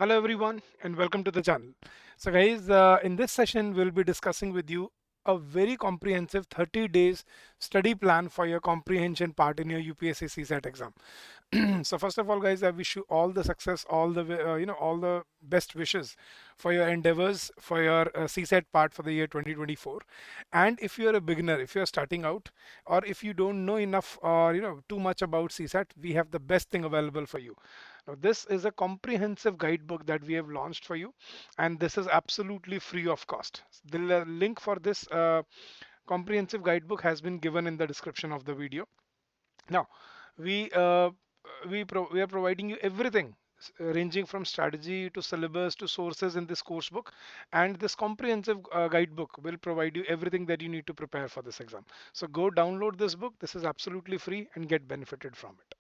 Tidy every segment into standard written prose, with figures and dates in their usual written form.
Hello everyone and welcome to the channel. So guys, in this session we'll be discussing with you a very comprehensive 30 days study plan for your comprehension part in your UPSC CSAT exam. So first of all guys, I wish you all the success, all the all the best wishes for your endeavors for your CSAT part for the year 2024. And if you're a beginner, if you're starting out, or if you don't know enough or too much about CSAT, we have the best thing available for you. Now, this is a comprehensive guidebook that we have launched for you, and this is absolutely free of cost. The link for this comprehensive guidebook has been given in the description of the video. Now, we uh, we are providing you everything ranging from strategy to syllabus to sources in this course book, and this comprehensive guidebook will provide you everything that you need to prepare for this exam. So go download this book. This is absolutely free and get benefited from it.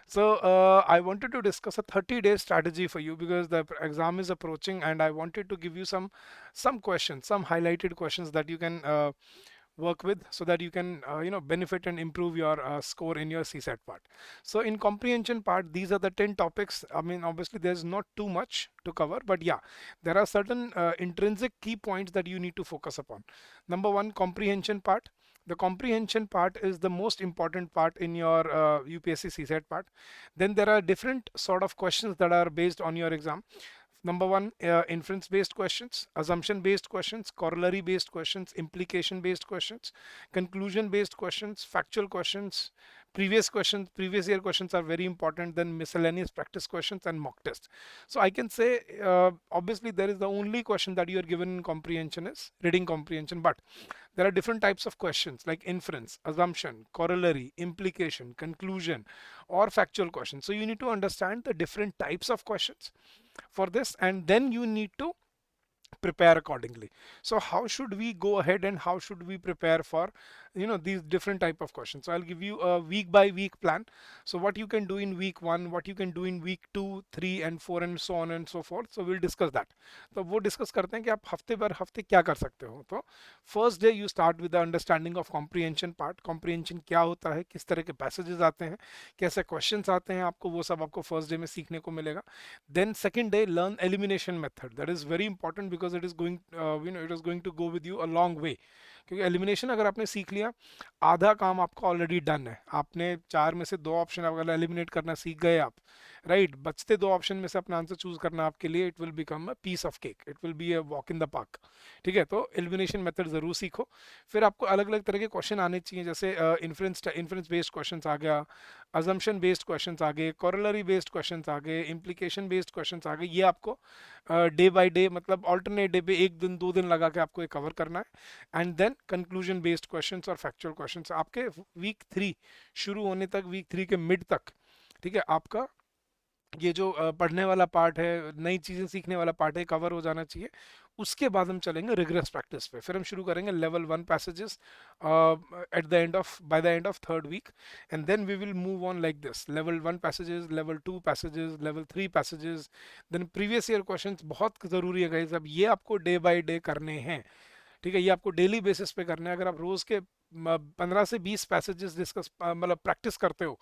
So I wanted to discuss a 30-day strategy for you because the exam is approaching, and I wanted to give you some questions, some highlighted questions that you can work with so that you can benefit and improve your score in your CSAT part. So in comprehension part, these are the 10 topics. I mean, obviously there's not too much to cover, but yeah, there are certain intrinsic key points that you need to focus upon. Number one, comprehension part. The comprehension part is the most important part in your UPSC CSAT part. Then there are different sort of questions that are based on your exam. Number one, inference based questions, assumption based questions, corollary based questions, implication based questions, conclusion based questions, factual questions, previous year questions are very important, then miscellaneous practice questions and mock test. So I can say, obviously there is the only question that you are given in comprehension is reading comprehension, but there are different types of questions like inference, assumption, corollary, implication, conclusion, or factual questions. So you need to understand the different types of questions for this, and then you need to prepare accordingly. So how should we go ahead and how should we prepare for these different type of questions? So I'll give you a week by week plan. So what you can do in week 1, what you can do in week 2, 3 and 4 and so on and so forth. So we'll discuss that. तो वो discuss करते हैं कि आप हफ्ते भर हफ्ते क्या कर सकते हो. तो first day you start with the understanding of comprehension part. Comprehension क्या होता है, किस तरह के पैसेजेस आते हैं, कैसे क्वेश्चंस आते हैं, आपको वो सब आपको फर्स्ट डे में सीखने को मिलेगा. Then second day, learn elimination method. That is very important because it is going, it is going to go with you a long way. क्योंकि एलिमिनेशन अगर आपने सीख लिया, आधा काम आपका ऑलरेडी डन है. आपने चार में से दो ऑप्शन अगर एलिमिनेट करना सीख गए आप, राइट, बचते दो ऑप्शन में से अपना आंसर चूज करना आपके लिए it will become a piece of cake, it will be a walk in the park. ठीक है, तो एलिमिनेशन मेथड जरूर सीखो. फिर आपको अलग अलग तरह के क्वेश्चन आने चाहिए, जैसे इन्फ्रेंस बेस्ड क्वेश्चन आ गया, अजम्पशन बेस्ड क्वेश्चंस आ गए, कॉरलरी बेस्ड क्वेश्चंस आ गए, इम्प्लीकेशन बेस्ड क्वेश्चंस आ गए. ये आपको डे बाय डे, मतलब ऑल्टरनेट डे पे एक दिन दो दिन लगा के आपको ये कवर करना है. And then conclusion based questions और फैक्चुअल क्वेश्चंस आपके वीक 3 शुरू होने तक, वीक 3 के मिड तक, ठीक है, आपका ये जो पढ़ने वाला पार्ट है, नई चीज़ें सीखने वाला पार्ट है, कवर हो जाना चाहिए. उसके बाद हम चलेंगे रिग्रेस प्रैक्टिस पे. फिर हम शुरू करेंगे level 1 passages at the end of by the end of third week. And then we will move on like this, level 1 passages, level 2 passages, level 3 passages. Then previous year questions बहुत ज़रूरी है guys. अब ये आपको day by day करने हैं, ठीक है, ये आपको डेली बेसिस पे करना है. अगर आप रोज के 15 से 20 पैसेजेस डिस्कस मतलब प्रैक्टिस करते हो,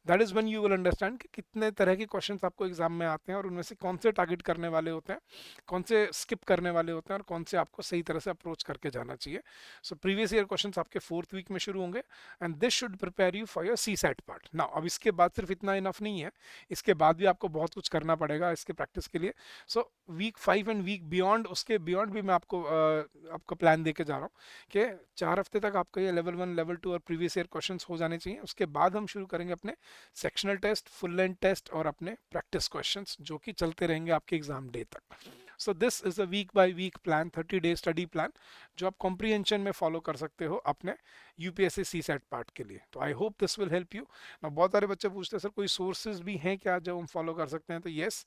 that is when you will understand कि कितने तरह के क्वेश्चंस आपको एग्जाम में आते हैं और उनमें से कौन से टारगेट करने वाले होते हैं, कौन से स्किप करने वाले होते हैं और कौन से आपको सही तरह से अप्रोच करके जाना चाहिए. सो प्रीवियस ईयर क्वेश्चंस आपके फोर्थ वीक में शुरू होंगे, and this should prepare you for your CSAT part. Now अब इसके बाद सिर्फ इतना इनफ नहीं है, इसके बाद भी आपको बहुत कुछ करना पड़ेगा इसके प्रैक्टिस के लिए. So week 5 and week beyond, उसके बियॉन्ड भी मैं आपको प्लान दे के जा रहा हूँ कि 4 हफ्ते तक आपका ये लेवल 1, लेवल 2 और प्रीवियस ईयर क्वेश्चंस हो जाने चाहिए. उसके बाद हम शुरू करेंगे अपने sectional test, full length test और अपने प्रैक्टिस क्वेश्चंस, जो कि चलते रहेंगे आपके एग्जाम डे तक. So this is a week by week plan, 30 day study plan, जो आप कॉम्प्रीहेंशन में फॉलो कर सकते हो अपने यूपीएससी सी सेट पार्ट के लिए. तो I hope this will help you. बहुत सारे बच्चे पूछते हैं सर कोई सोर्सेज भी हैं क्या जो हम फॉलो कर सकते हैं. तो येस,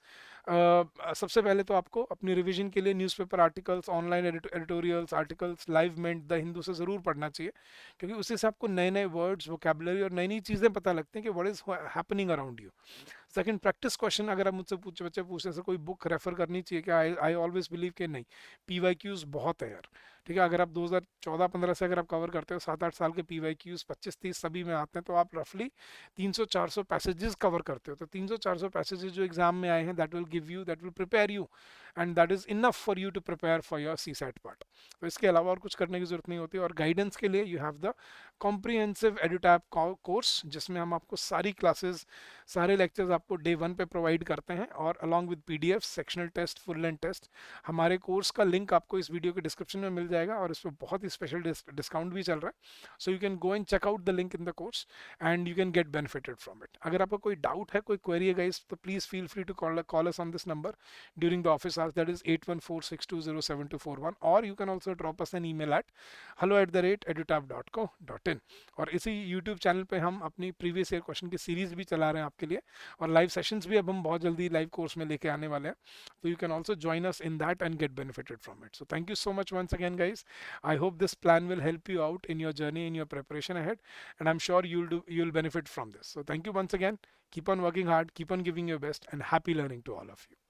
सबसे पहले तो आपको अपनी रिवीजन के लिए newspaper articles, online editorials, articles, live meant, the Hindu से ज़रूर पढ़ना चाहिए, क्योंकि उसी से आपको नए नए वर्ड्स, वोकेबलरी और नई नई चीज़ें पता लगती हैं कि what is happening around you. Second, practice question अगर आप मुझसे बच्चे पूछते हैं कोई बुक रेफर करनी चाहिए क्या, आई ऑलवेज बिलीव कि नहीं, पीवाईक्यूज बहुत है यार, ठीक है। अगर आप 2014-15 से अगर आप कवर करते हो, 7-8 साल के पीवाईक्यूज 25-30 सभी में आते हैं, तो आप रफली 300-400 पैसेजेस कवर करते हो। तो 300-400 पैसेजेस जो एग्जाम में आए हैं, that will prepare you, and that is enough for you to prepare for your CSAT part. तो इसके अलावा और कुछ करने की जरूरत नहीं होती। और गाइडेंस के लिए you have the comprehensive एडुटैप course, जिसमें हम आपको सारी क्लासेस, सारे लेक्चर्स आपको डे 1 पे प्रोवाइड करते हैं, और along with PDF, sectional test, full length test. हमारे कोर्स का लिंक आपको इस वीडियो के डिस्क्रिप्शन में मिल जाएगा, और इस पर बहुत ही स्पेशल डिस्काउंट भी चल रहा है। So you can go and check out the link in the course and you can get benefited from it. अगर आपको कोई डाउट है, कोई क्वेरी है गाइस, तो please feel free to call us on this number during the office hours, that is 8146207241, और you can also drop us an email at hello@edutap.co.in। और इसी यूट्यूब चैनल पे हम अपनी प्रीवियस ईयर क्वेश्चन की series भी चला रहे हैं आपके लिए, और लाइव सेशंस भी अब हम बहुत जल्दी लाइव कोर्स में लेके आने वाले हैं। तो you can also join us in that and get benefited from it. So thank you so much once again guys. I hope this plan will help you out in your journey, in your preparation ahead, and I'm sure you'll benefit from this. So thank you once again. Keep on working hard, keep on giving your best, and happy learning to all of you.